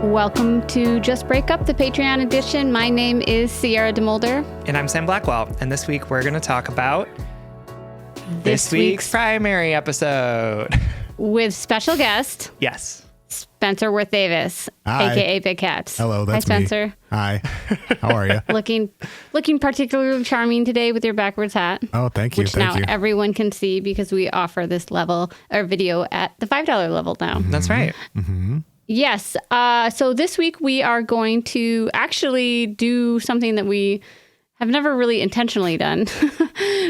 Welcome to Just Break Up, the Patreon edition. My name is Sierra DeMolder. And I'm Sam Blackwell. And this week we're going to talk about this week's primary episode. With special guest. Yes. Spencer Worth Davis, Hi. a.k.a. Big Cats. Hello, that's Hi, me. Spencer. Hi. How are you? Looking particularly charming today with your backwards hat. Oh, thank you. Which Thank now you. everyone can see because we offer this level or video at the $5 level now. That's right. Mm-hmm. Yes. So this week we are going to actually do something that we have never really intentionally done,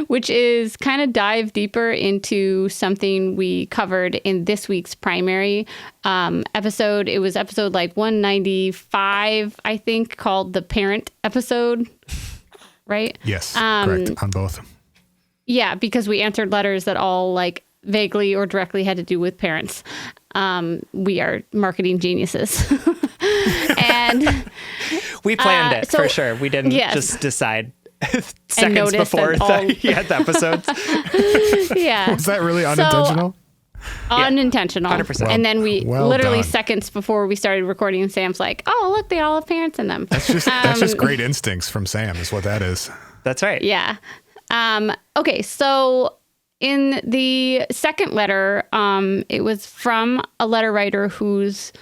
which is kind of dive deeper into something we covered in this week's primary episode. It was episode like 195, I think, called the parent episode, right? Yes, correct on both. Yeah, because we answered letters that all like vaguely or directly had to do with parents. We are marketing geniuses. And We planned it for sure. We didn't yes. just decide seconds notice before that that you had the episodes. yeah. Was that really unintentional? Unintentional. 100%. And then we Well literally done. seconds before we started recording, Sam's like, oh, look, they all have parents in them. That's just great instincts from Sam is what that is. That's right. Yeah. Okay, so in the second letter, it was from a letter writer whose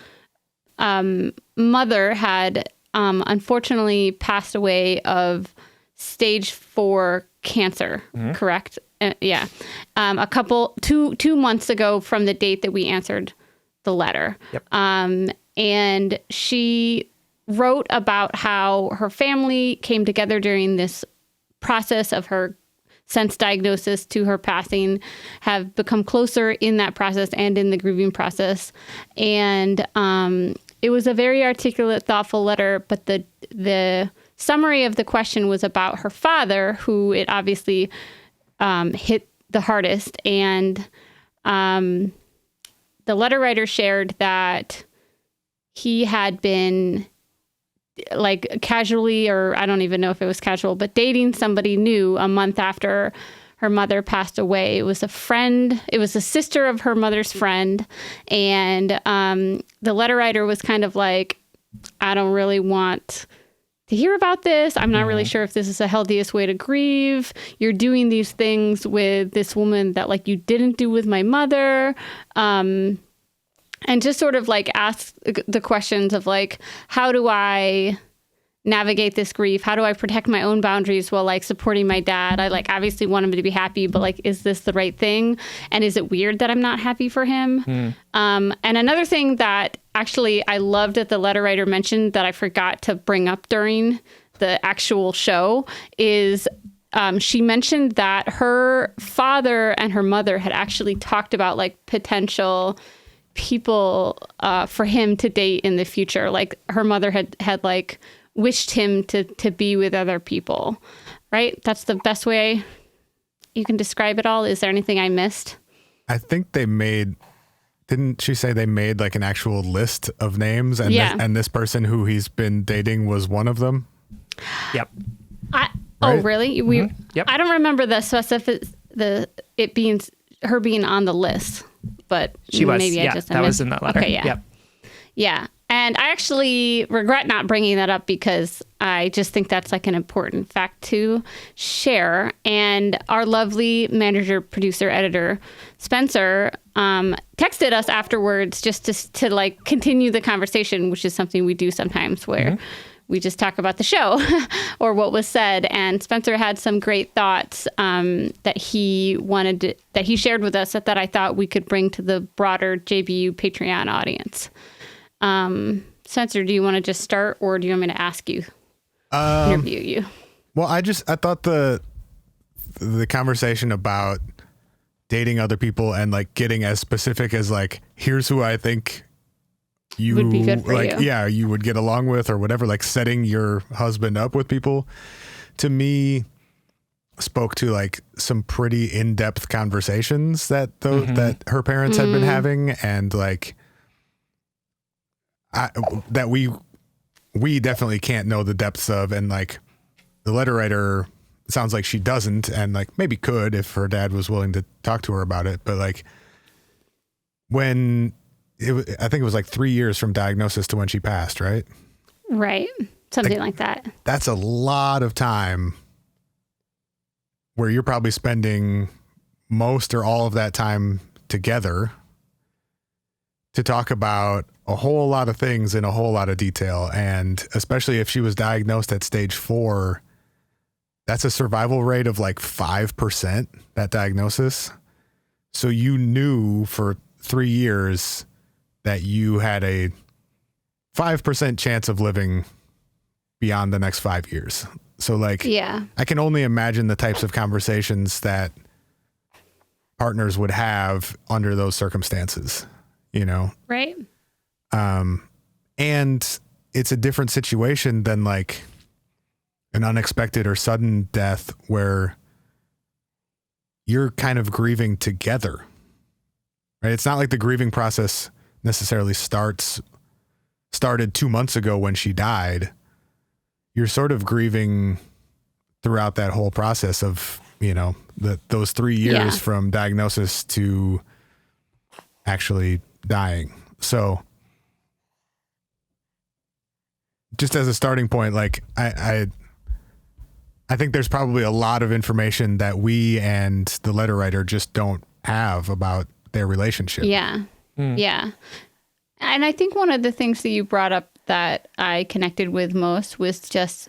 mother had unfortunately passed away of stage 4 cancer, correct? Yeah. Two months ago from the date that we answered the letter. Yep. And she wrote about how her family came together during this process of her since diagnosis to her passing, have become closer in that process and in the grieving process. And it was a very articulate, thoughtful letter, but the summary of the question was about her father, who it obviously hit the hardest. And the letter writer shared that he had been like casually, or I don't even know if it was casual, but dating somebody new a month after her mother passed away. It was a friend. It was a sister of her mother's friend. And the letter writer was kind of like, I don't really want to hear about this. I'm not really sure if this is the healthiest way to grieve. You're doing these things with this woman that like you didn't do with my mother. And just sort of like ask the questions of like, how do I navigate this grief? How do I protect my own boundaries while like supporting my dad? I like obviously want him to be happy, but like, is this the right thing? And is it weird that I'm not happy for him? And another thing that actually I loved that the letter writer mentioned that I forgot to bring up during the actual show is she mentioned that her father and her mother had actually talked about like potential people for him to date in the future. Like her mother had like wished him to be with other people, right? That's the best way you can describe it all. Is there anything I missed? I think didn't she say they made like an actual list of names and and this person who he's been dating was one of them? Yep. Oh, really? Yep. I don't remember the specific, it being her being on the list, but She was. maybe yeah, I just that was in that letter. Okay, yeah. Yep. Yeah. And I actually regret not bringing that up because I just think that's like an important fact to share. And our lovely manager, producer, editor, Spencer, texted us afterwards just to like continue the conversation, which is something we do sometimes where we just talk about the show or what was said. And Spencer had some great thoughts that he shared with us that I thought we could bring to the broader JBU Patreon audience. Spencer, do you want to just start or do you want me to ask you, interview you? Well, I thought the conversation about dating other people and like getting as specific as like, here's who I think you would be good for like, you. yeah, you would get along with or whatever, like setting your husband up with people to me spoke to like some pretty in-depth conversations that that her parents had been having. And like, that we definitely can't know the depths of, and like the letter writer sounds like she doesn't, and like maybe could if her dad was willing to talk to her about it. But like when I think it was like 3 years from diagnosis to when she passed, right? Right. Something like that. That's a lot of time where you're probably spending most or all of that time together to talk about a whole lot of things in a whole lot of detail. And especially if she was diagnosed at stage 4, that's a survival rate of like 5%, that diagnosis. So you knew for 3 years that you had a 5% chance of living beyond the next 5 years. So like, Yeah. I can only imagine the types of conversations that partners would have under those circumstances, you know? Right. And it's a different situation than like an unexpected or sudden death where you're kind of grieving together, right? It's not like the grieving process necessarily started 2 months ago when she died. You're sort of grieving throughout that whole process of, you know, those 3 years Yeah. from diagnosis to actually dying. So just as a starting point, like I think there's probably a lot of information that we and the letter writer just don't have about their relationship. Yeah. Yeah. And I think one of the things that you brought up that I connected with most was just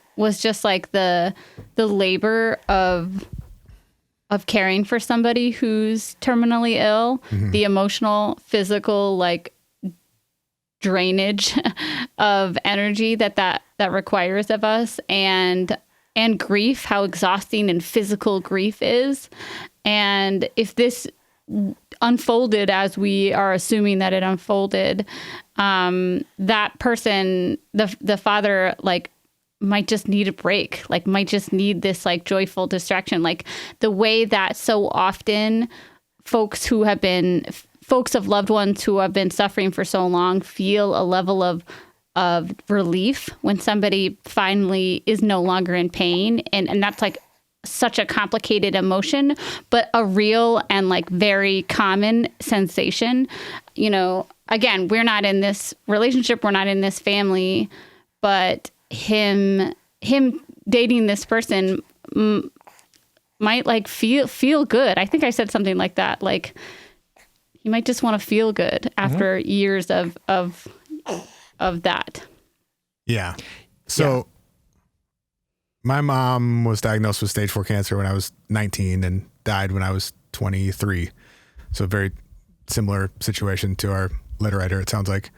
like the labor of caring for somebody who's terminally ill, the emotional, physical, like drainage of energy that requires of us, and grief, how exhausting and physical grief is. And if this unfolded as we are assuming that it unfolded, that person, the father, like might just need a break, like might just need this like joyful distraction, like the way that so often folks of loved ones who have been suffering for so long feel a level of relief when somebody finally is no longer in pain. And that's like such a complicated emotion, but a real and like very common sensation. You know, again, we're not in this relationship, we're not in this family, but him dating this person might like feel good. I think I said something like that. Like he might just want to feel good after years of that. Yeah. So my mom was diagnosed with stage 4 cancer when I was 19 and died when I was 23. So a very similar situation to our letter writer, it sounds like.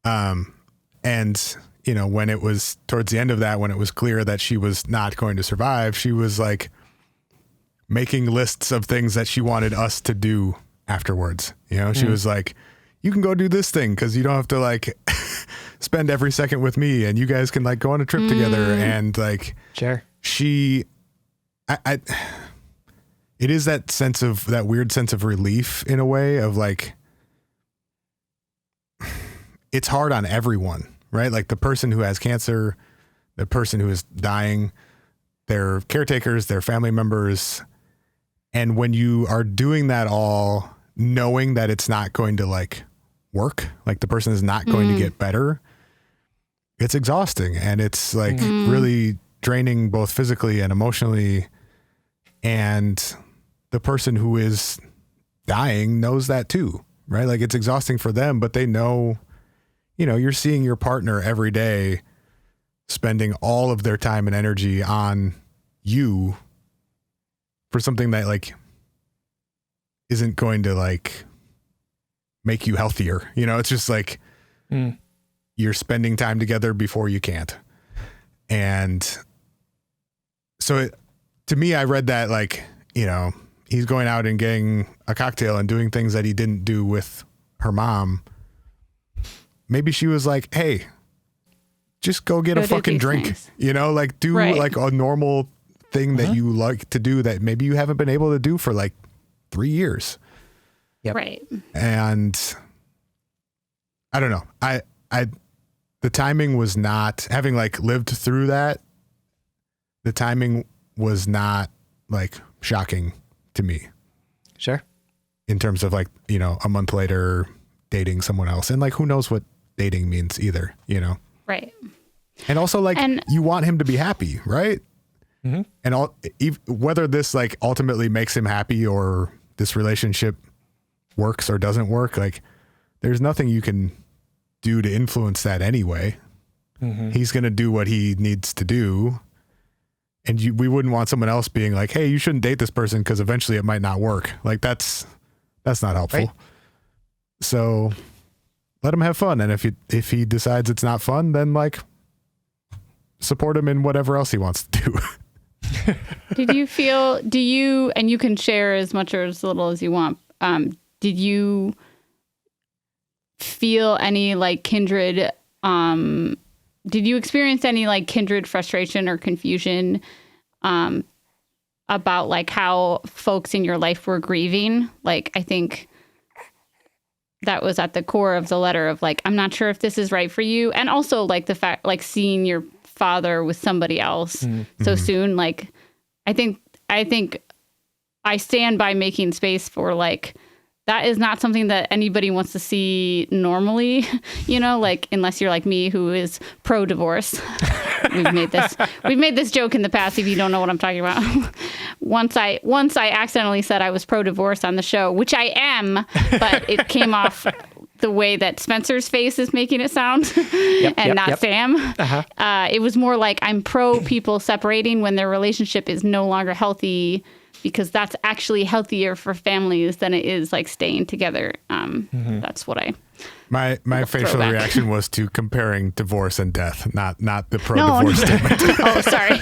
And, you know, when it was towards the end of that, when it was clear that she was not going to survive, she was like making lists of things that she wanted us to do afterwards. You know, she was like, you can go do this thing because you don't have to like spend every second with me, and you guys can like go on a trip together. And like, Sure. it is that weird sense of relief in a way of like, it's hard on everyone, right? Like the person who has cancer, the person who is dying, their caretakers, their family members. And when you are doing that all knowing that it's not going to like work, like the person is not going to get better, it's exhausting. And it's like really draining both physically and emotionally. And the person who is dying knows that too, right? Like it's exhausting for them, but they know, you know, you're seeing your partner every day spending all of their time and energy on you for something that like isn't going to like make you healthier. You know, it's just like you're spending time together before you can't. And so to me, I read that like, you know, he's going out and getting a cocktail and doing things that he didn't do with her mom. Maybe she was like, hey, just go get a fucking drink, things. you know, like do like a normal thing that you like to do that maybe you haven't been able to do for like 3 years. Yep. Right. And I don't know. The timing was not, having like lived through that, the timing was not like shocking to me Sure. in terms of like, you know, a month later dating someone else. And like, who knows what dating means either, you know? Right. And also like And- you want him to be happy, right? Mm-hmm. And whether this like ultimately makes him happy or this relationship works or doesn't work, like there's nothing you can do to influence that anyway. Mm-hmm. He's going to do what he needs to do. And we wouldn't want someone else being like, hey, you shouldn't date this person because eventually it might not work. Like that's not helpful. Right. So let him have fun. And if he decides it's not fun, then like support him in whatever else he wants to do. And you can share as much or as little as you want. Did you feel any like kindred, did you experience any like kindred frustration or confusion, about like how folks in your life were grieving? Like, I think that was at the core of the letter of like, I'm not sure if this is right for you. And also like the fact, like seeing your father with somebody else so soon. Like, I think I stand by making space for like, that is not something that anybody wants to see normally, you know, like unless you're like me, who is pro-divorce. We've made this joke in the past. If you don't know what I'm talking about, once I accidentally said I was pro-divorce on the show, which I am, but it came off the way that Spencer's face is making it sound, Sam. Uh-huh. It was more like I'm pro people separating when their relationship is no longer healthy, because that's actually healthier for families than it is like staying together. That's what My facial reaction was to comparing divorce and death, not the pro-divorce statement. Oh, sorry.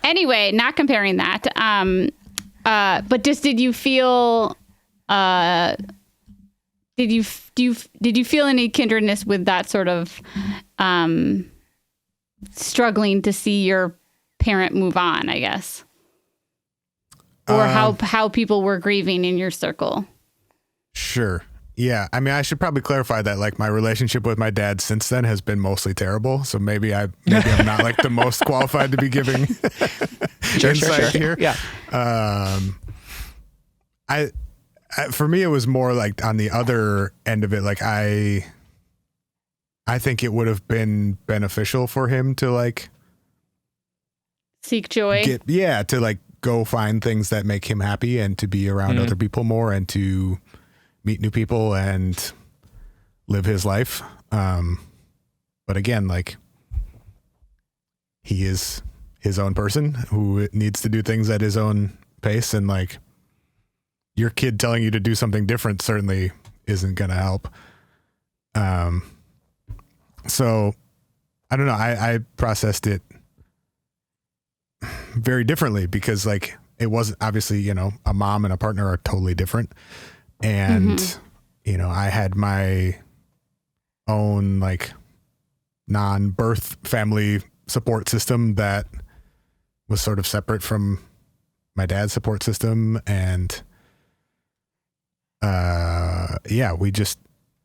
Anyway, not comparing that. But just did you feel did you feel any kindredness with that sort of struggling to see your parent move on, I guess? Or how people were grieving in your circle? Sure. Yeah. I mean, I should probably clarify that like my relationship with my dad since then has been mostly terrible. So maybe I'm not like the most qualified to be giving insight here. Yeah. For me, it was more like on the other end of it. Like I think it would have been beneficial for him to like seek joy. To like go find things that make him happy and to be around other people more and to meet new people and live his life. But again, like he is his own person who needs to do things at his own pace, and like your kid telling you to do something different certainly isn't going to help. So I don't know. I processed it very differently because like it wasn't obviously, you know, a mom and a partner are totally different. And, you know, I had my own like non-birth family support system that was sort of separate from my dad's support system. And, we just,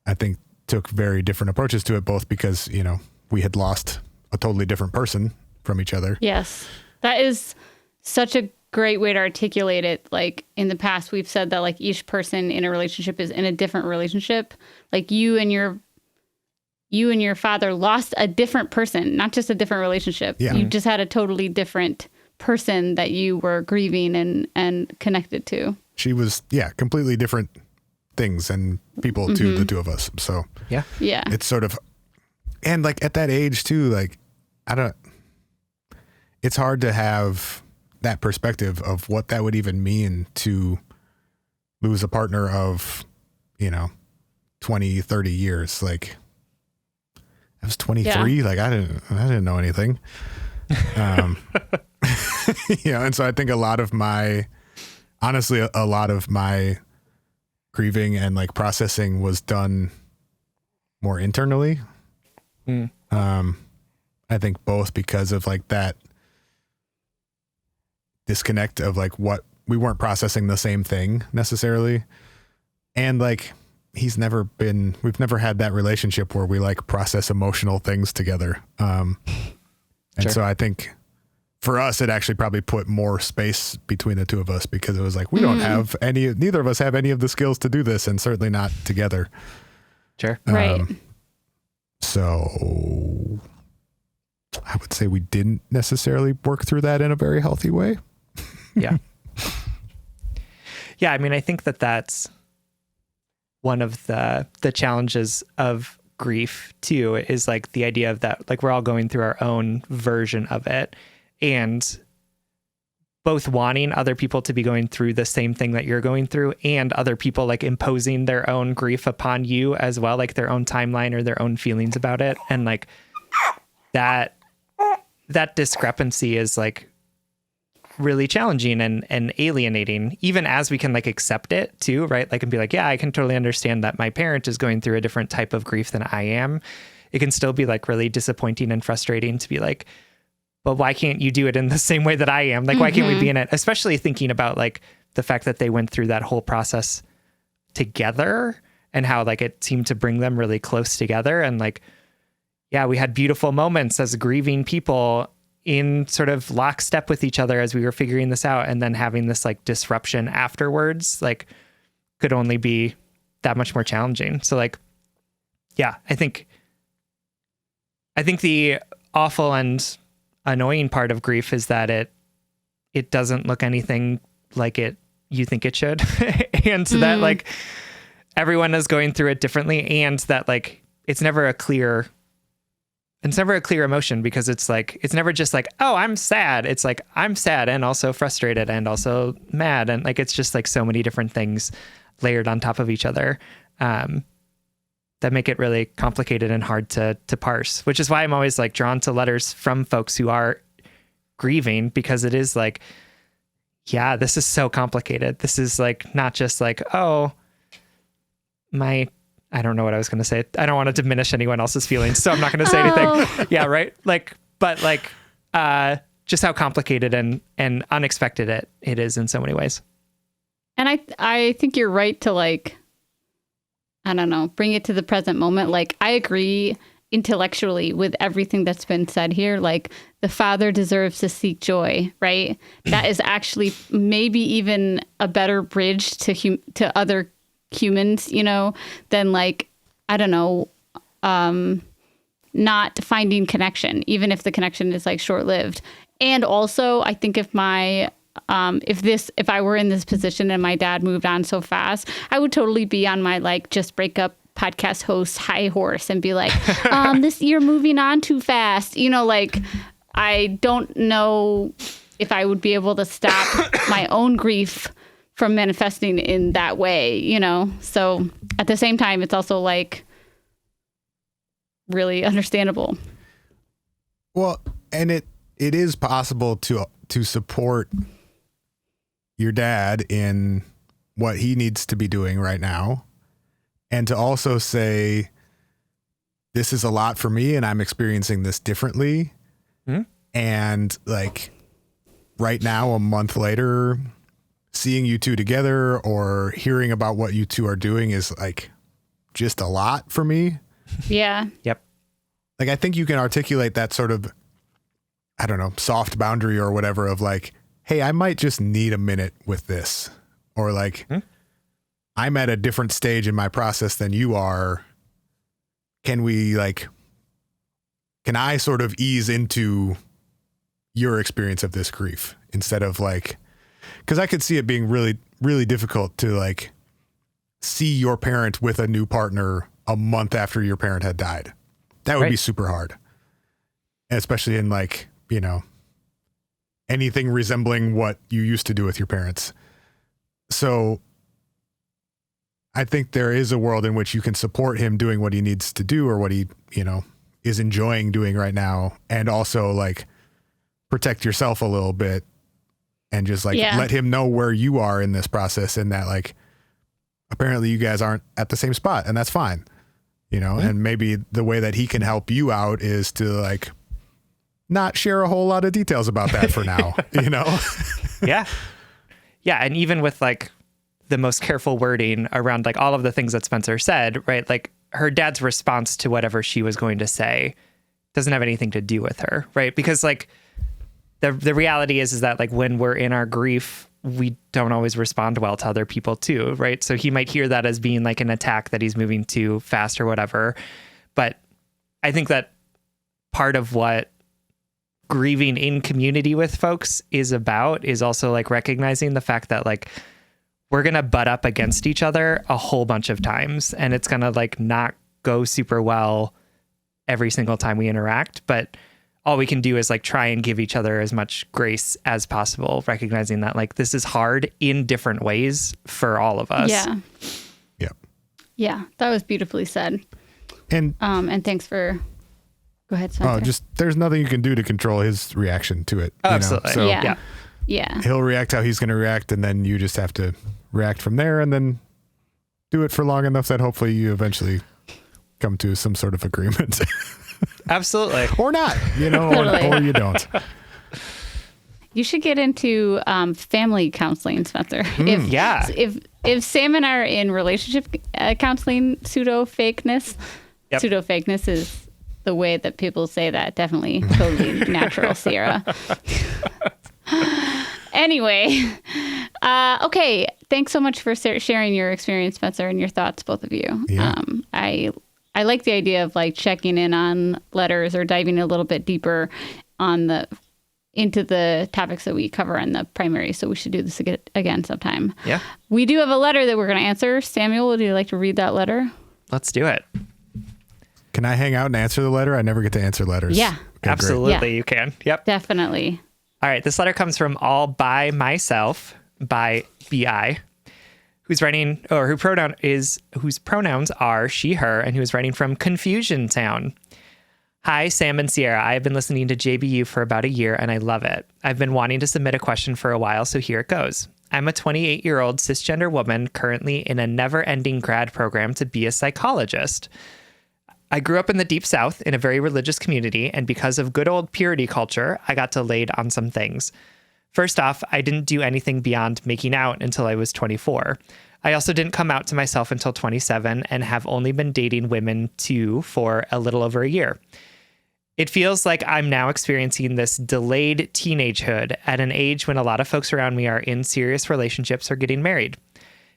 I think, took very different approaches to it, both because, you know, we had lost a totally different person from each other. Yes. That is such a great way to articulate it. Like in the past, we've said that like each person in a relationship is in a different relationship. Like you and your father lost a different person, not just a different relationship. Yeah. You just had a totally different person that you were grieving and connected to. She was, completely different things and people to the two of us. So yeah, it's sort of, and like at that age too, like it's hard to have that perspective of what that would even mean to lose a partner of, you know, 20, 30 years. Like I was 23. Like I didn't know anything. And so I think a lot of my grieving and like processing was done more internally. I think both because of like that disconnect of like what we weren't processing the same thing necessarily. And like we've never had that relationship where we like process emotional things together. And so I think for us, it actually probably put more space between the two of us because it was like, we don't have neither of us have any of the skills to do this, and certainly not together. Sure. Right. So I would say we didn't necessarily work through that in a very healthy way. Yeah. Yeah. I mean, I think that that's one of the challenges of grief too, is like the idea of that, like we're all going through our own version of it, and both wanting other people to be going through the same thing that you're going through, and other people like imposing their own grief upon you as well, like their own timeline or their own feelings about it. And like that discrepancy is like really challenging and alienating, even as we can like accept it too, right? Like, and be like, yeah, I can totally understand that my parent is going through a different type of grief than I am. It can still be like really disappointing and frustrating to be like, but why can't you do it in the same way that I am? Like, why can't we be in it? Especially thinking about like the fact that they went through that whole process together and how like it seemed to bring them really close together. And like, yeah, we had beautiful moments as grieving people in sort of lockstep with each other as we were figuring this out. And then having this like disruption afterwards, like could only be that much more challenging. So like, yeah, I think the awful and annoying part of grief is that it doesn't look anything like you think it should. And so that like everyone is going through it differently, and that like it's never a clear emotion, because it's like it's never just like, oh, I'm sad. It's like I'm sad and also frustrated and also mad, and like it's just like so many different things layered on top of each other that make it really complicated and hard to parse, which is why I'm always like drawn to letters from folks who are grieving, because it is like, yeah, this is so complicated. This is like not just like, oh, I don't know what I was going to say. I don't want to diminish anyone else's feelings, so I'm not going to say anything. Yeah, right. Like, but like, just how complicated and unexpected it is in so many ways. And I think you're right to like, I don't know, bring it to the present moment. Like, I agree intellectually with everything that's been said here. Like, the father deserves to seek joy, right? That is actually maybe even a better bridge to other humans, you know, than like, I don't know, not finding connection, even if the connection is like short-lived. And also, I think if I were in this position and my dad moved on so fast, I would totally be on my like just break up podcast host high horse and be like, you're moving on too fast. You know, like I don't know if I would be able to stop my own grief from manifesting in that way, you know? So at the same time, it's also like really understandable. Well, and it is possible to support your dad in what he needs to be doing right now, and to also say, this is a lot for me and I'm experiencing this differently. And like right now, a month later, seeing you two together or hearing about what you two are doing is like just a lot for me. Yeah. Yep. Like, I think you can articulate that sort of, I don't know, soft boundary or whatever of like, hey, I might just need a minute with this, or like, I'm at a different stage in my process than you are. Can I sort of ease into your experience of this grief instead of like, because I could see it being really, really difficult to like see your parent with a new partner a month after your parent had died. That would be super hard. And especially in like, you know, anything resembling what you used to do with your parents. So I think there is a world in which you can support him doing what he needs to do, or what he, you know, is enjoying doing right now. And also like protect yourself a little bit and just like let him know where you are in this process, and that like, apparently you guys aren't at the same spot, and that's fine, you know, and maybe the way that he can help you out is to like not share a whole lot of details about that for now, you know? Yeah. Yeah. And even with like the most careful wording around like all of the things that Spencer said, right? Like her dad's response to whatever she was going to say doesn't have anything to do with her, right? Because like the reality is that like when we're in our grief, we don't always respond well to other people too, right? So he might hear that as being like an attack that he's moving too fast or whatever. But I think that part of what grieving in community with folks is about is also like recognizing the fact that like we're going to butt up against each other a whole bunch of times, and it's going to like not go super well every single time we interact. But all we can do is like try and give each other as much grace as possible, recognizing that like this is hard in different ways for all of us. Yeah. Yep. Yeah. That was beautifully said. And thanks for, go ahead, Spencer. just there's nothing you can do to control his reaction to it. Oh, absolutely. So Yeah. he'll react how he's going to react, and then you just have to react from there, and then do it for long enough that hopefully you eventually come to some sort of agreement. Absolutely. Or not, Totally. or you don't. You should get into family counseling, Spencer. If Sam and I are in relationship counseling, pseudo fakeness is the way that people say that. Definitely, totally natural, Sierra. Anyway, okay. Thanks so much for sharing your experience, Spencer, and your thoughts, both of you. Yeah. I like the idea of like checking in on letters or diving a little bit deeper into the topics that we cover in the primary. So we should do this again sometime. Yeah. We do have a letter that we're going to answer. Samuel, would you like to read that letter? Let's do it. Can I hang out and answer the letter? I never get to answer letters. Yeah. Okay, Absolutely. Great. You can. Yep. Definitely. All right. This letter comes from All By Myself by BI, whose pronouns are she, her, and who is writing from Confusion Town. Hi, Sam and Sierra. I have been listening to JBU for about a year, and I love it. I've been wanting to submit a question for a while, so here it goes. I'm a 28-year-old cisgender woman currently in a never-ending grad program to be a psychologist. I grew up in the Deep South in a very religious community, and because of good old purity culture, I got delayed on some things. First off, I didn't do anything beyond making out until I was 24. I also didn't come out to myself until 27 and have only been dating women too for a little over a year. It feels like I'm now experiencing this delayed teenagehood at an age when a lot of folks around me are in serious relationships or getting married.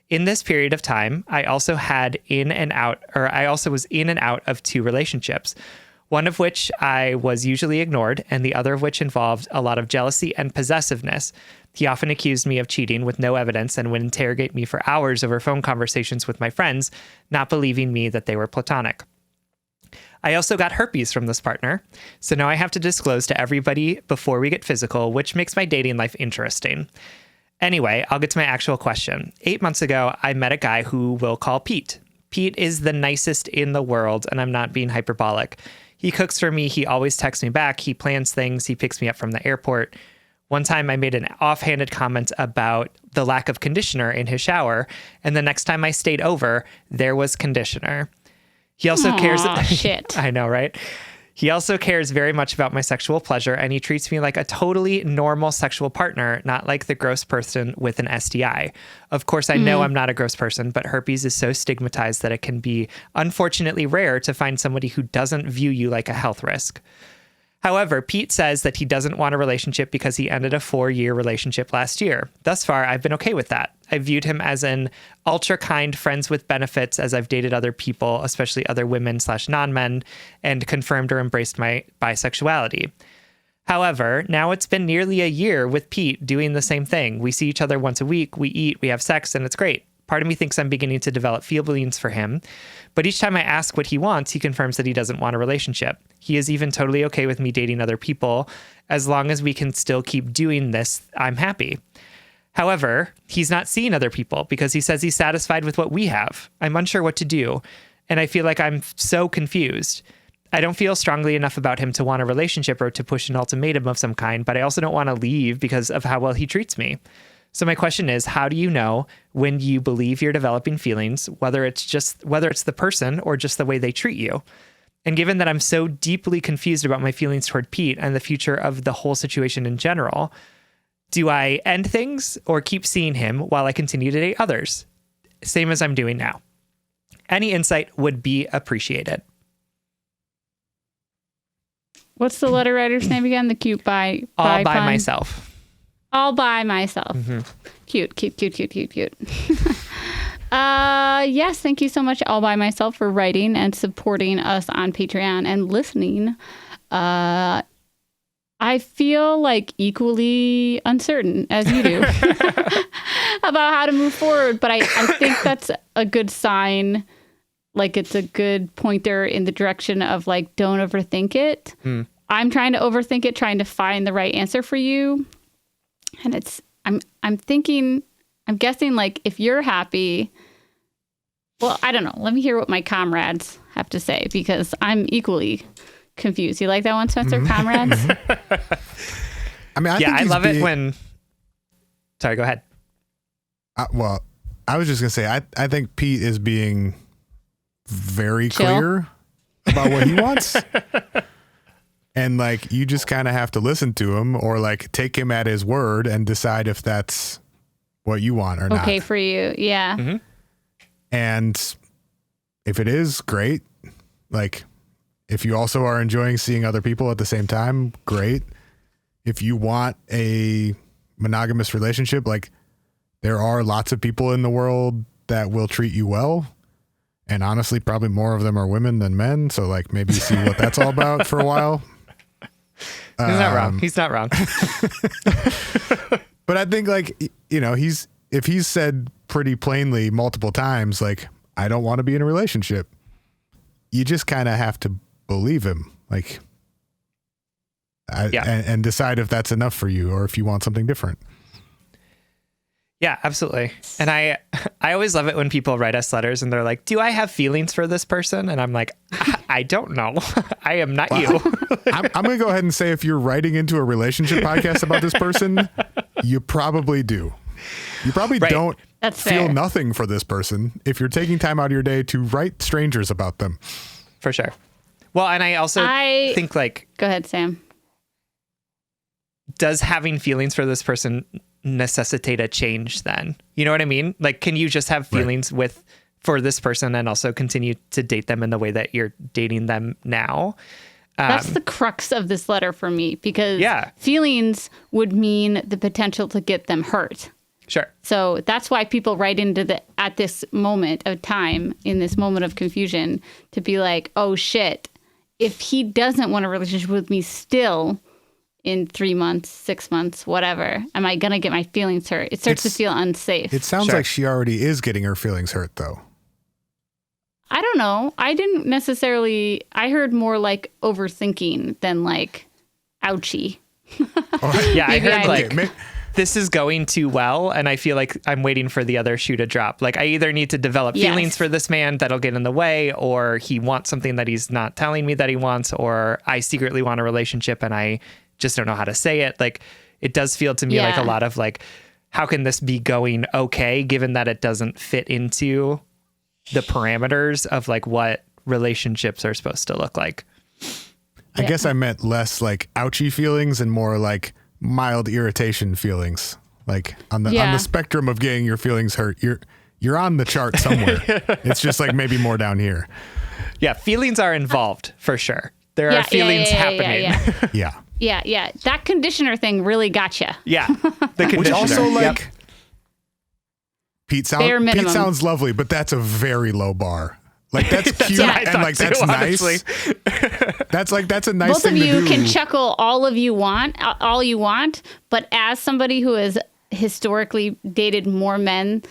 In this period of time, I also was in and out of 2 relationships, one of which I was usually ignored, and the other of which involved a lot of jealousy and possessiveness. He often accused me of cheating with no evidence and would interrogate me for hours over phone conversations with my friends, not believing me that they were platonic. I also got herpes from this partner, so now I have to disclose to everybody before we get physical, which makes my dating life interesting. Anyway, I'll get to my actual question. 8 months ago, I met a guy who we'll call Pete. Pete is the nicest in the world, and I'm not being hyperbolic. He cooks for me. He always texts me back. He plans things. He picks me up from the airport. One time I made an offhanded comment about the lack of conditioner in his shower, and the next time I stayed over, there was conditioner. He also cares. Shit. I know, right? He also cares very much about my sexual pleasure, and he treats me like a totally normal sexual partner, not like the gross person with an STI. Of course, I know I'm not a gross person, but herpes is so stigmatized that it can be unfortunately rare to find somebody who doesn't view you like a health risk. However, Pete says that he doesn't want a relationship because he ended a 4-year relationship last year. Thus far, I've been okay with that. I viewed him as an ultra kind friends with benefits as I've dated other people, especially other women/non-men, and confirmed or embraced my bisexuality. However, now it's been nearly a year with Pete doing the same thing. We see each other once a week, we eat, we have sex, and it's great. Part of me thinks I'm beginning to develop feelings for him, but each time I ask what he wants, he confirms that he doesn't want a relationship. He is even totally okay with me dating other people. As long as we can still keep doing this, I'm happy. However, he's not seeing other people because he says he's satisfied with what we have. I'm unsure what to do, and I feel like I'm so confused. I don't feel strongly enough about him to want a relationship or to push an ultimatum of some kind, but I also don't want to leave because of how well he treats me. So my question is, how do you know when you believe you're developing feelings, whether it's the person or just the way they treat you? And given that I'm so deeply confused about my feelings toward Pete and the future of the whole situation in general, do I end things or keep seeing him while I continue to date others? Same as I'm doing now. Any insight would be appreciated. What's the letter writer's name again? The cute All by pun? myself. All by myself. Cute. Yes, thank you so much, All by Myself, for writing and supporting us on Patreon and listening. I feel like equally uncertain as you do about how to move forward, but I think that's a good sign. Like, it's a good pointer in the direction of like, don't overthink it. I'm trying to overthink it, trying to find the right answer for you. And I'm guessing like if you're happy, well, I don't know. Let me hear what my comrades have to say, because I'm equally confused. You like that one, Spencer? Comrades? I mean, I love it when. Sorry, go ahead. Well, I was just gonna say, I think Pete is being very Chill. clear about what he wants, and like you just kind of have to listen to him or like take him at his word and decide if that's what you want or not. Okay for you. Yeah. Mm-hmm. And if it is, great. Like, if you also are enjoying seeing other people at the same time, great. If you want a monogamous relationship, like, there are lots of people in the world that will treat you well. And honestly, probably more of them are women than men. So like, maybe see what that's all about for a while. He's not wrong. He's not wrong. But I think like, you know, if he's said pretty plainly multiple times, like, I don't want to be in a relationship, you just kind of have to believe him, like, and decide if that's enough for you or if you want something different. Yeah, absolutely. And I always love it when people write us letters and they're like, do I have feelings for this person? And I'm like, I don't know. I am not you. I'm going to go ahead and say, if you're writing into a relationship podcast about this person, you probably do. You probably don't That's feel fair. nothing for this person if you're taking time out of your day to write strangers about them. For sure. Well, and I also think like, Go ahead, Sam. does having feelings for this person necessitate a change then? You know what I mean? Like, can you just have feelings for this person and also continue to date them in the way that you're dating them now? That's the crux of this letter for me, because Yeah. feelings would mean the potential to get them hurt. Sure. So that's why people write into at this moment of time, in this moment of confusion, to be like, oh shit, if he doesn't want a relationship with me still in 3 months, 6 months, whatever, am I going to get my feelings hurt? It starts to feel unsafe. It sounds like she already is getting her feelings hurt, though. I don't know. I didn't necessarily, I heard more like overthinking than like ouchie. Yeah, I Maybe heard like, Okay, this is going too well, and I feel like I'm waiting for the other shoe to drop. Like, I either need to develop feelings Yes. for this man that'll get in the way, or he wants something that he's not telling me that he wants, or I secretly want a relationship and I just don't know how to say it. Like, it does feel to me like a Yeah. lot of like, how can this be going okay, given that it doesn't fit into the parameters of like what relationships are supposed to look like? I guess I meant less like ouchy feelings and more like mild irritation feelings. Like on the spectrum of getting your feelings hurt, you're on the chart somewhere. It's just like maybe more down here. Yeah, feelings are involved for sure. There are feelings happening. Yeah. Yeah. That conditioner thing really got you. Yeah, the conditioner. Which also like Yep. Pete Bare minimum. sounds lovely, but that's a very low bar. Like that's cute what I and thought like that's too, nice. honestly. That's a nice Both thing of to you do. can chuckle all you want, but as somebody who has historically dated more men,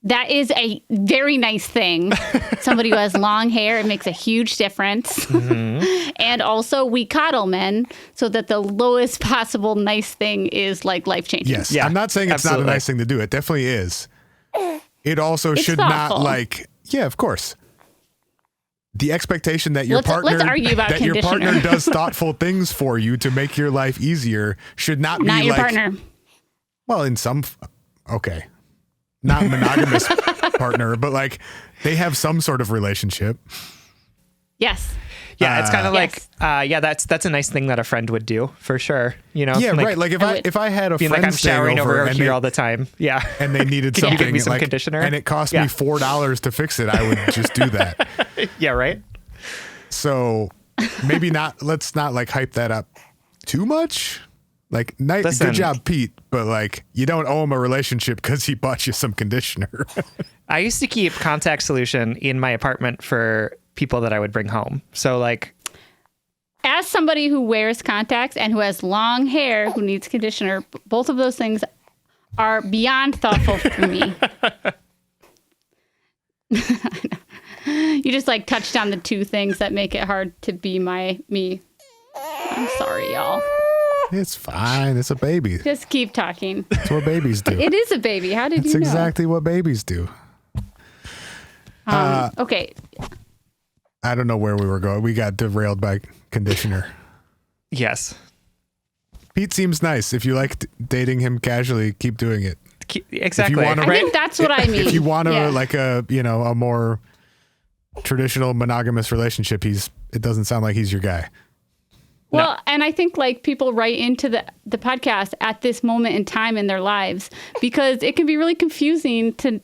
that is a very nice thing. Somebody who has long hair, it makes a huge difference. Mm-hmm. And also, we coddle men so that the lowest possible nice thing is like life changing. Yes. Yeah, I'm not saying it's not absolutely. a nice thing to do. It definitely is. It also It's should thoughtful. not like, yeah, of course. The expectation that your partner let's argue about that your conditioner. partner does thoughtful things for you to make your life easier should not be Not your like, partner. well, in some okay. Not monogamous partner, but like they have some sort of relationship. Yes. Yeah, it's kind of Yes. like, that's a nice thing that a friend would do for sure. You know, Yeah, right. Like would- if I had a being friend like, I'm staying showering over and here they, all the time. Yeah, and they needed Can you something give me some like, conditioner? and it cost Yeah. me $4 to fix it, I would just do that. yeah, right. So maybe not, let's not like hype that up too much. Like, Listen. good job, Pete, but like, you don't owe him a relationship because he bought you some conditioner. I used to keep contact solution in my apartment for people that I would bring home. So like, As somebody who wears contacts and who has long hair who needs conditioner, both of those things are beyond thoughtful for me. You just like touched on the two things that make it hard to be me. I'm sorry, y'all. It's fine. It's a baby. Just keep talking. That's what babies do. It is a baby. How did It's you know? exactly what babies do. Okay. I don't know where we were going. We got derailed by conditioner. yes, Pete seems nice. If you like dating him casually, keep doing it. exactly. wanna- I right? think that's what I mean. If you want Yeah. like a more traditional monogamous relationship, it doesn't sound like he's your guy. Well, and I think like people write into the podcast at this moment in time in their lives because it can be really confusing to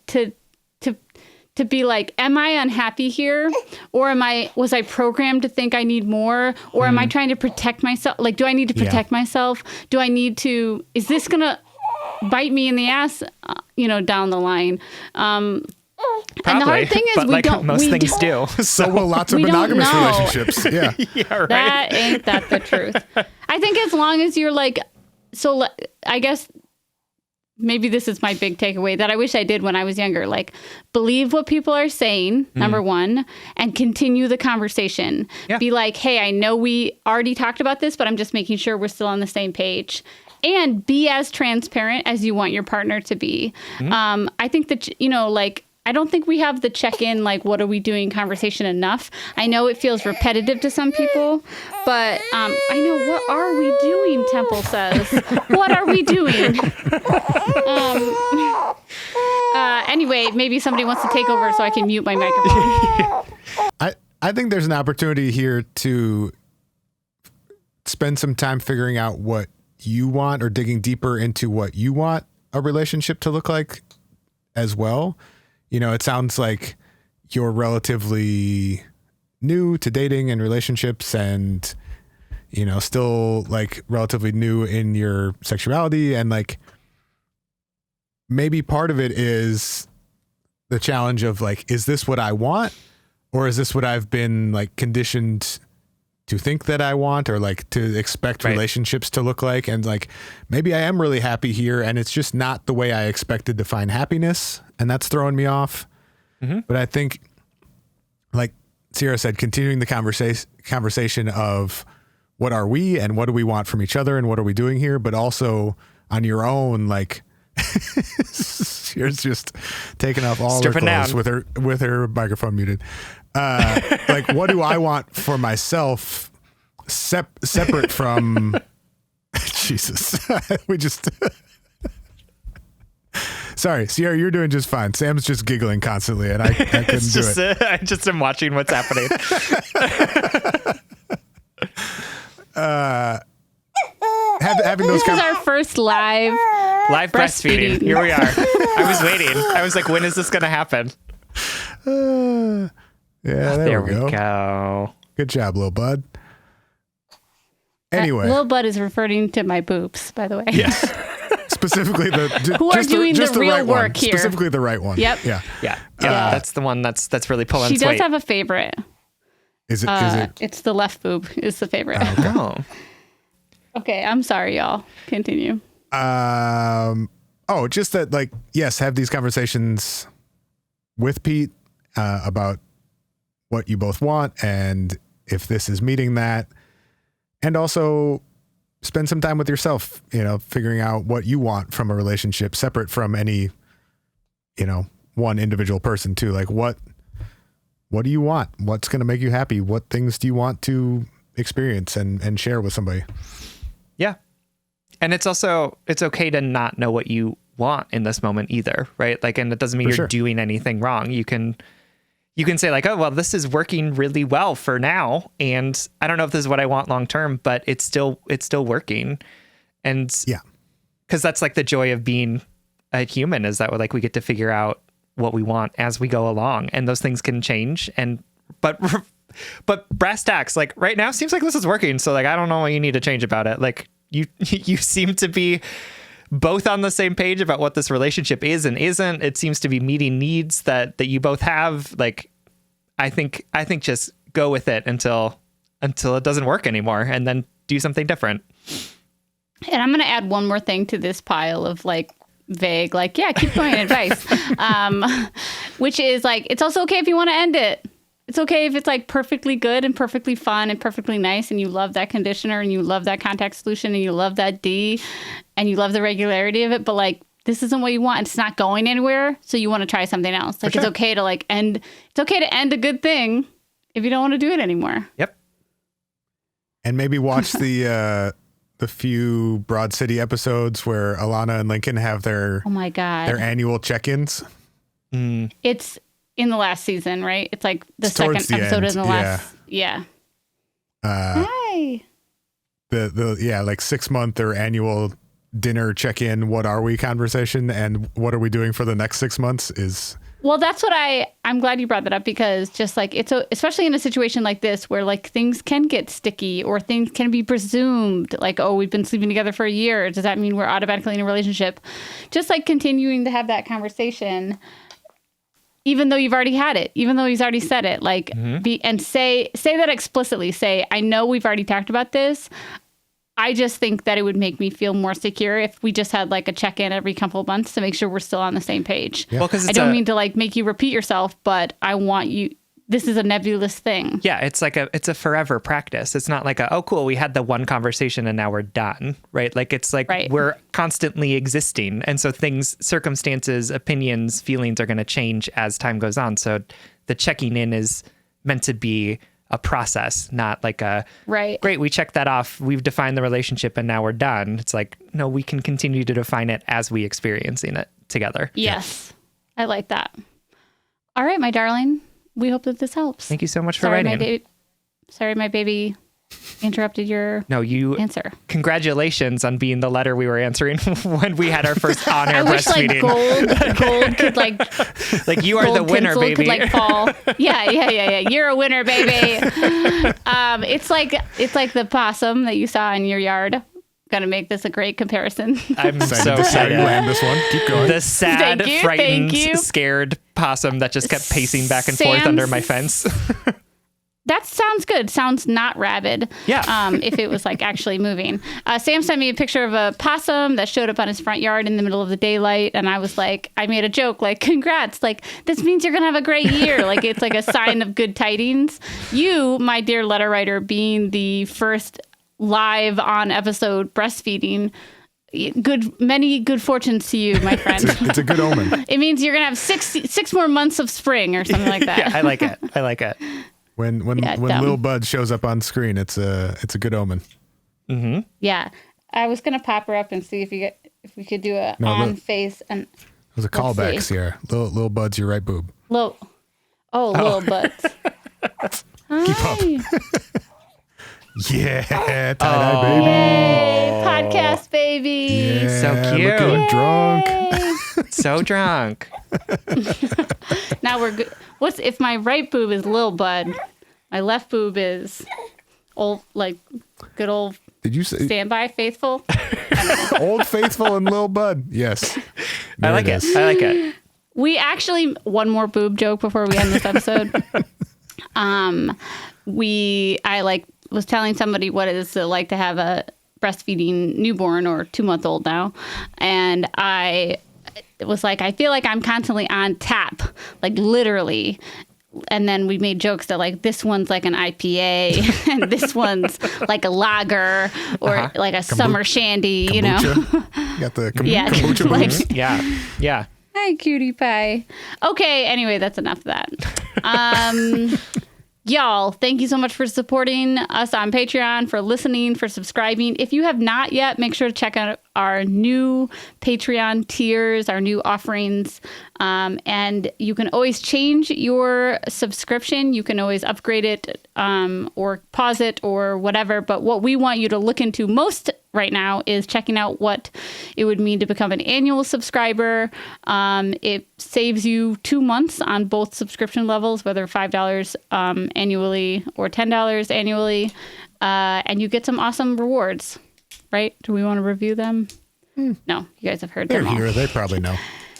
be like, am I unhappy here? Or was I programmed to think I need more? Or am I trying to protect myself? Like, do I need to protect myself? Do I need to, is this going to bite me in the ass, down the line? And the hard thing is but we like don't, most we things don't, do. So will lots of We don't monogamous know. relationships. Yeah. Yeah, right. That ain't that the truth. I think as long as you're like, I guess maybe this is my big takeaway that I wish I did when I was younger. Like, believe what people are saying, number one, and continue the conversation. Yeah. Be like, hey, I know we already talked about this, but I'm just making sure we're still on the same page. And be as transparent as you want your partner to be. I think that, I don't think we have the check-in, like, what are we doing conversation enough. I know it feels repetitive to some people, but I know, what are we doing, Temple says. What are we doing? Anyway, maybe somebody wants to take over so I can mute my microphone. I think there's an opportunity here to spend some time figuring out what you want or digging deeper into what you want a relationship to look like as well. It sounds like you're relatively new to dating and relationships and, still like relatively new in your sexuality. And like, maybe part of it is the challenge of like, is this what I want? Or is this what I've been like conditioned to think that I want or like to expect Right. relationships to look like? And like, maybe I am really happy here and it's just not the way I expected to find happiness. And that's throwing me off. Mm-hmm. But I think, like Sierra said, continuing the conversation of what are we and what do we want from each other and what are we doing here? But also on your own, like, Sierra's just taking off all Stripping her clothes down. with her microphone muted. Like, what do I want for myself separate from Jesus? We just sorry, Sierra, you're doing just fine. Sam's just giggling constantly and I couldn't It's do just, it. I just am watching what's happening. Having those This is our first live. Live breastfeeding. Breastfeeding. Here we are. I was waiting. I was like, when is this going to happen? yeah, there we go. Good job, little bud. Anyway, Lil Bud is referring to my boobs, by the way. Yes. specifically Who are doing the real right one. work here. Specifically the right one. Yep. Yeah. Yeah. That's the one that's really pulling She its does weight. have a favorite. Is it? It's the left boob is the favorite. Oh. Okay, I'm sorry, y'all. Continue. Just that, like, yes, have these conversations with Pete about what you both want and if this is meeting that, and also spend some time with yourself, figuring out what you want from a relationship separate from any, one individual person too. Like, what do you want? What's going to make you happy? What things do you want to experience and share with somebody? Yeah. And it's okay to not know what you want in this moment either, right? Like, and it doesn't mean For you're sure. doing anything wrong. You can say like, oh, well, this is working really well for now. And I don't know if this is what I want long term, but it's still working. And Yeah. because that's like the joy of being a human, is that like we get to figure out what we want as we go along, and those things can change. But But brass tacks, like right now seems like this is working. So like, I don't know what you need to change about it. Like you seem to be both on the same page about what this relationship is and isn't. It seems to be meeting needs that you both have. Like, I think just go with it until it doesn't work anymore, and then do something different. And I'm going to add one more thing to this pile of like vague, like, yeah, keep going advice, which is like, it's also okay if you want to end it. It's okay if it's like perfectly good and perfectly fun and perfectly nice, and you love that conditioner and you love that contact solution and you love that D and you love the regularity of it, but like, this isn't what you want. It's not going anywhere. So you want to try something else. Like, it's okay to like end. It's okay to end a good thing if you don't want to do it anymore. Yep. And maybe watch the few Broad City episodes where Alana and Lincoln have their Oh my God. their annual check-ins. It's in the last season, right? It's like the It's second towards the episode end, in the last. Yeah. Hi. The like 6-month or annual dinner check-in, what are we conversation, and what are we doing for the next 6 months is. Well, that's what I'm glad you brought that up, because just like especially in a situation like this where like things can get sticky or things can be presumed like, oh, we've been sleeping together for a year. Does that mean we're automatically in a relationship? Just like continuing to have that conversation, even though you've already had it, even though he's already said it, like and say that explicitly. Say, I know we've already talked about this. I just think that it would make me feel more secure if we just had like a check-in every couple of months to make sure we're still on the same page. Yeah. Well, because I don't mean to like make you repeat yourself, but I want you. This is a nebulous thing. Yeah, it's a forever practice. It's not like oh cool, we had the one conversation and now we're done, right? Like it's like we're constantly existing, and so things, circumstances, opinions, feelings are going to change as time goes on. So the checking in is meant to be a process, not like a great, we checked that off, we've defined the relationship and now we're done. It's like, no, we can continue to define it as we experiencing it together. Yes. I like that. All right, my darling. We hope that this helps. Thank you so much for writing. Sorry, my baby interrupted your answer. Congratulations on being the letter we were answering when we had our first on-air breastfeeding. I wish like gold could like you are the winner, baby. Could like fall. Yeah. You're a winner, baby. It's like the possum that you saw in your yard. Gonna make this a great comparison. I'm so excited. Land this one. Keep going. The sad, frightened, scared possum that just kept pacing back and forth under my fence. That sounds good. Sounds not rabid. Yeah. If it was like actually moving. Sam sent me a picture of a possum that showed up on his front yard in the middle of the daylight. And I was like, I made a joke like, congrats. Like, this means you're going to have a great year. Like, it's like a sign of good tidings. You, my dear letter writer, being the first live on episode breastfeeding, many good fortunes to you, my friend. It's a good omen. It means you're going to have six more months of spring or something like that. Yeah, I like it. When Lil Bud shows up on screen, it's a good omen. Mm-hmm. Yeah, I was gonna pop her up and see if we could do a face and. It was a callback, Sierra. Lil Bud's your right boob. Lil Buds. Keep up. Yeah, tie-dye baby. Yay, podcast baby. Yeah, so cute. Looking drunk. So drunk. Now we're good. What's if my right boob is Lil Bud, my left boob is old, like good old. Did you say Standby Faithful? Old Faithful and Lil Bud? Yes. I like it. We actually, one more boob joke before we end this episode. I was telling somebody what it is like to have a breastfeeding newborn or 2-month-old now, and it was like, I feel like I'm constantly on tap, like literally. And then we made jokes that like this one's like an IPA and this one's like a lager or like a summer shandy, kombucha. You know? You got the kombucha like, boobs. Yeah. Hi, cutie pie. Okay, anyway, that's enough of that. Y'all, thank you so much for supporting us on Patreon, for listening, for subscribing. If you have not yet, make sure to check out our new Patreon tiers, our new offerings. And you can always change your subscription. You can always upgrade it or pause it or whatever. But what we want you to look into most right now is checking out what it would mean to become an annual subscriber. It saves you 2 months on both subscription levels, whether $5 annually or $10 annually. And you get some awesome rewards, right? Do we want to review them? No, you guys have heard They're them all. here. They probably know.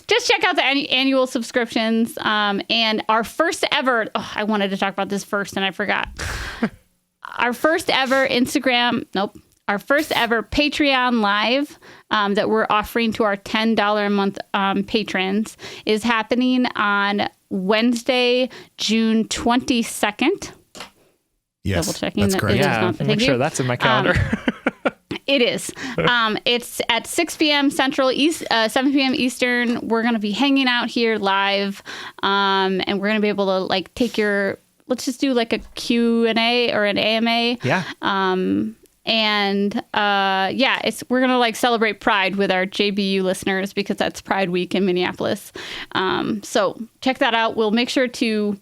Just check out the annual subscriptions. And our first ever, I wanted to talk about this first and I forgot. Our first ever our first ever Patreon Live that we're offering to our $10 a month patrons is happening on Wednesday, June 22nd. Yes, Double checking that's that correct. it is Yeah, not. make Thank sure you. that's in my calendar. It is. It's at 6 p.m. Central, 7 p.m. Eastern. We're going to be hanging out here live, and we're going to be able to like take your. Let's just do like a Q&A or an AMA. Yeah. We're gonna like celebrate Pride with our JBU listeners because that's Pride Week in Minneapolis. So check that out. We'll make sure to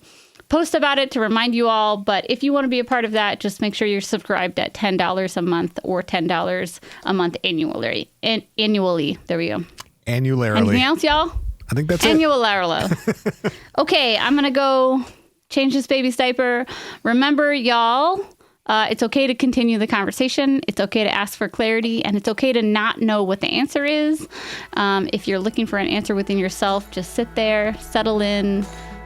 post about it to remind you all. But if you want to be a part of that, just make sure you're subscribed at $10 a month or $10 a month annually. Annually. There we go. Annularily. Anything else, y'all? I think that's it. Annularily. Okay, I'm gonna go change this baby's diaper. Remember, y'all. It's okay to continue the conversation. It's okay to ask for clarity, and it's okay to not know what the answer is. If you're looking for an answer within yourself, just sit there, settle in,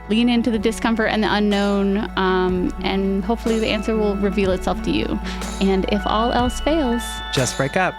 lean into the discomfort and the unknown, and hopefully the answer will reveal itself to you. And if all else fails, Just break up.